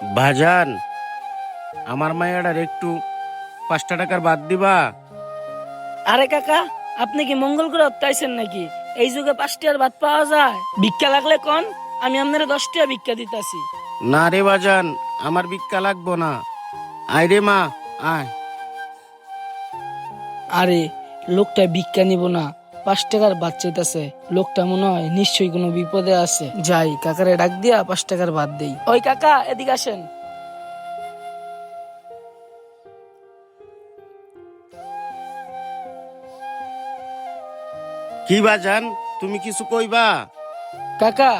ভাজান, আমার মায়েরার একটু 5টা টাকার বাদ দিবা। আরে কাকা, আপনি কি মঙ্গল গ্রহ তাইছেন নাকি? এই যুগে 5 টাকার ভাত পাওয়া যায়? ভিক্ষা লাগলে কোন, আমি আপনার 10 টাকা ভিক্ষা দিতাছি। না রে বাজান, আমার ভিক্ষা লাগবো না। আয় রে মা, আয়। আরে লোকটা ভিক্ষা নিব না, 5 টাকার ভাত চাইতাছে। লোকটা মনে হয় নিশ্চয়ই কোনো বিপদে আছে। যাই কাকারে ডাক দিয়া 5 টাকার ভাত দেই। ওই কাকা, এদিকে আসেন। কি বাজান, তুমি কিছু কইবা? কাকা,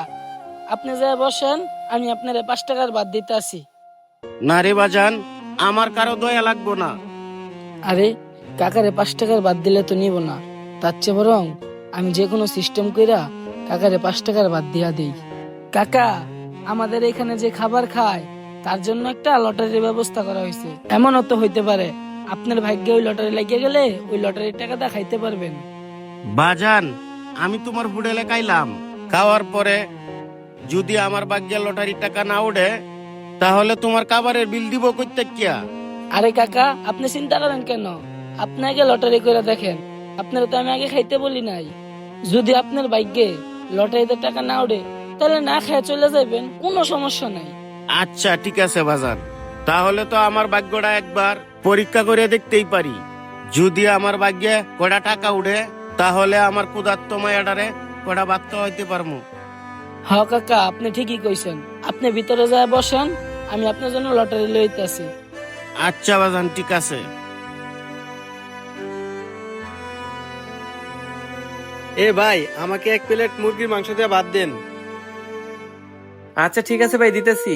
আপনি যা বসেন, আমি আপনারে 5 টাকার ভাত দিতে আসি। না রে বাজান, আমার কারো দয়া লাগবো না। আরে কাকারে 5 টাকার ভাত দিলে তো নিব না, তার চেয়ে বরং আমি যে কোনো সিস্টেম কইরা কাকারে 5 টাকার ভাত দিয়া দেই। কাকা, আমাদের এখানে যে খাবার খায় তার জন্য একটা লটারির ব্যবস্থা করা হয়েছে। এমনও তো হইতে পারে আপনার ভাগ্যে ওই লটারি লাগিয়ে গেলে ওই লটারির টাকাটা খাইতে পারবেন। বাজান, আমি তোমার হোটেলে খাইলাম, খাওয়ার পরে যদি আমার ভাগ্যে লটারির টাকা না উঠে, তাহলে তোমার খাবারের বিল দিব কইতে কিয়া? আরে কাকা, আপনি চিন্তা করেন কেন? আপনি আগে লটারি করে দেখেন। আপনার তো আমি আগে খাইতে বলি নাই। যদি আপনার ভাগ্যে লটারিতে টাকা না উঠে, তাহলে না খেয়ে চলে যাবেন, কোনো সমস্যা নাই। আচ্ছা ঠিক আছে বাজান, তাহলে তো আমার ভাগ্যটা একবার পরীক্ষা করে দেখতেই পারি। যদি আমার ভাগ্যে কয়টা টাকা উঠে, তাহলে আমার ক্ষুধার্ত মায়াডারে কয়টা ভাত খাওয়াইতে পারবো। হ কাকা, আপনি ঠিকই কইছেন। আপনি ভিতরে যায় বসেন, আমি আপনার জন্য লটারি লইতেছি। আচ্ছা বাজান, ঠিক আছে। এ ভাই, আমাকে 1 প্লেট মুরগির মাংস দিয়ে ভাত দেন। আচ্ছা ঠিক আছে ভাই, দিতেছি।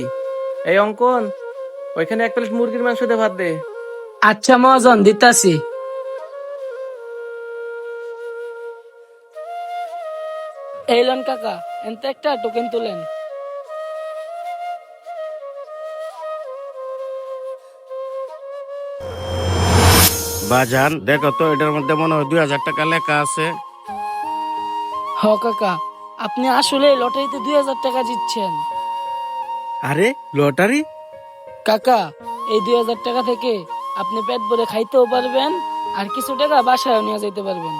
এই অঙ্কন, ওইখানে 1 প্লেট মুরগির মাংস দিয়ে ভাত দে। আচ্ছা মহাজন, দিতাছি। এই লন কাকা, এনতে একটা টোকেন তুলেন। বাজান দেখো তো, এটার মধ্যে মনে হয় 2000 টাকা লেখা আছে। হ কাকা, আপনি আসলে লটারিতে 2000 টাকা জিতছেন। আরে লটারি! কাকা, এই 2000 টাকা থেকে আপনি পেট ভরে খাইতেও পারবেন, আর কিছু টাকা বাসায় নিয়ে যেতে পারবেন।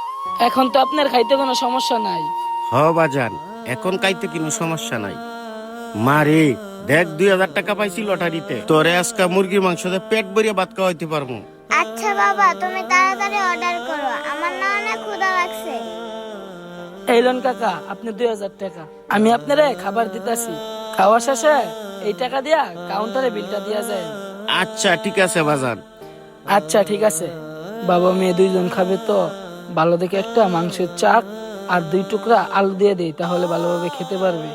এখন তো আপনার খাইতে কোনো সমস্যা নাই। হ বাজান, এখন কাইতে কোনো সমস্যা নাই। মারে দেখ, 2000 টাকা পাইছি লটারিতে, তোরে আজকে মুরগির মাংস দিয়ে পেট ভরিয়ে ভাত খাওয়াইতে পারবো। আচ্ছা বাবা, তুমি তাড়াতাড়ি অর্ডার করো, আমার না অনেক ক্ষুধা লাগছে। এই লন কাকা, আপনি 2000 টাকা। আমি আপনারে খাবার দিতেছি। খাওয়া শেষে এই টাকা দিয়া কাউন্টারে বিলটা দিয়া যায়। আচ্ছা ঠিক আছে বাজান। আচ্ছা ঠিক আছে। বাবা মেয়ে দুইজন খাবে তো, ভালো দেখে একটা মাংসের চাক আর 2 টুকরা আলু দিয়ে দেই, তাহলে ভালোভাবে খেতে পারবে।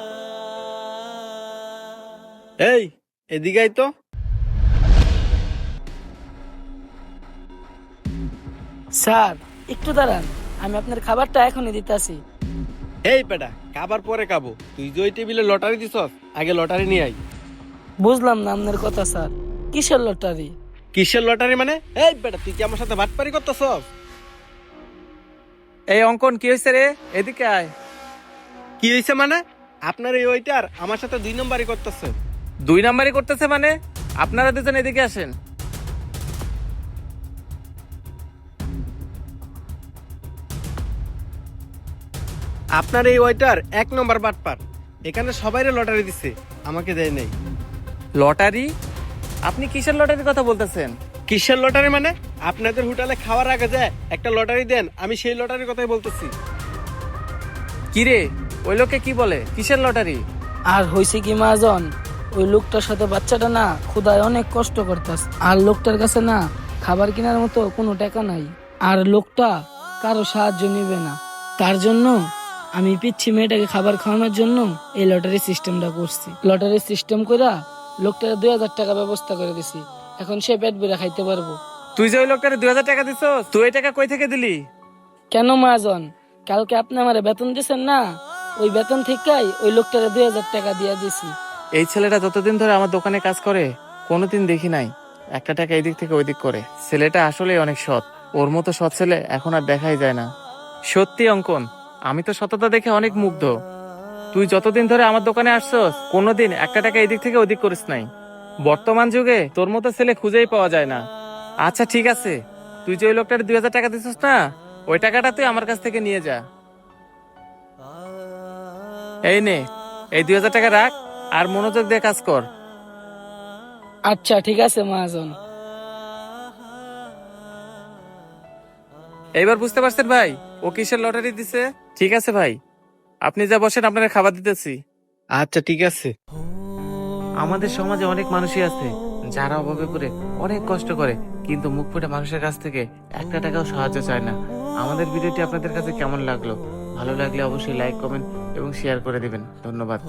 এই, এদিকে আয় তো। স্যার, একটু দাঁড়ান, আমি আপনার খাবারটা এখনই দিতেছি। এই পেটা, খাবার পরে খাবো। তুই যে ওই টেবিলে লটারি দিছস, আগে লটারি নিয়ে আয়। বুঝলাম না আপনার কথা স্যার, কিসের লটারি? কিসের লটারি মানে? এই পেটা, তুই কি আমার সাথে বাটপারি করতেছস? এই অঙ্কন, কি হয়েছে রে? এদিকে আয়। কি হয়েছে মানে? আপনার এই ওইটার আমার সাথে 2 নম্বরই করতেছে। 2 নাম্বারই করতেছে মানে? আপনারা দুজন এদিকে আসেন। আপনার এই ওইটার 1 নম্বর বাটপার। এখানে সবাইরে লটারি দিছে, আমাকে দেয় নাই। লটারি? আপনি কিসের লটারির কথা বলতেছেন? কিসের লটারি মানে? আপনাদের হোটেলে খাওয়ার আগে যায় একটা লটারি দেন, আমি সেই লটারির কথাই বলতেছি। কি রে, ওই লোকে কি বলে? কিসের লটারি? আর হয়েছে কি মহাজন, ওই লোকটার সাথে বাচ্চাটা না ক্ষুধায় অনেক কষ্ট করতেছে, আর লোকটার কাছে না খাবার কেনার মতো কোনো টাকা নাই। আর লোকটা কারো সাহায্য নেবে না, তার জন্য আমি পিচ্ছি মেয়েটাকে খাবার খাওয়ানোর জন্য এই লটারি সিস্টেমটা করছি। লটারি সিস্টেম কইরা লোকটার 2000 টাকা ব্যবস্থা করে দিছি। এখন সে পেট ভরে খাইতে পারবো। তুই যে ওই লোকটারে 2000 টাকা দিছ, তুই এই টাকা কই থেকে দিলি? কেন মহাজন, কালকে আপনি আমার বেতন দিয়েছেন না, ওই বেতন থেকেই ওই লোকটারে 2000 টাকা দিয়ে দিছি। এই ছেলেটা যতদিন ধরে আমার দোকানে কাজ করে কোনোদিন দেখি নাই একটা টাকা এদিক থেকে ওইদিক করে। ছেলেটা আসলে অনেক সৎ, ওর মতো সৎ ছেলে এখন আর দেখাই যায় না। সত্যি অঙ্কন, আমি তো সততা দেখে অনেক মুগ্ধ। তুই যতদিন ধরে আমার দোকানে আসছস কোনোদিন একটা টাকা এদিক থেকে ওদিক করিস নাই। বর্তমান যুগে তোর মতো ছেলে খুঁজেই পাওয়া যায় না। আচ্ছা ঠিক আছে, তুই যে ওই লোকটার 2,000 টাকা দিছিস না, ওই টাকাটা তুই আমার কাছ থেকে নিয়ে যা। এই নে, এই 2,000 টাকা রাখ আর মনোযোগ দিয়ে কাজ কর। আচ্ছা ঠিক আছে মহাজন। এইবার বুঝতে পারছেন ভাই ও কিসের লটারি দিছে? ঠিক আছে ভাই, আপনি যা বসেন, আপনারা খাবার দিতেছি। আচ্ছা ঠিক আছে। আমাদের সমাজে অনেক মানুষই আছে যারা অভাবে পড়ে অনেক কষ্ট করে, কিন্তু মুখ ফুটে মানুষের কাছ থেকে একটা টাকাও সাহায্য চায় না। আমাদের ভিডিওটি আপনাদের কাছে কেমন লাগলো? ভালো লাগলে অবশ্যই লাইক, কমেন্ট এবং শেয়ার করে দিবেন। ধন্যবাদ।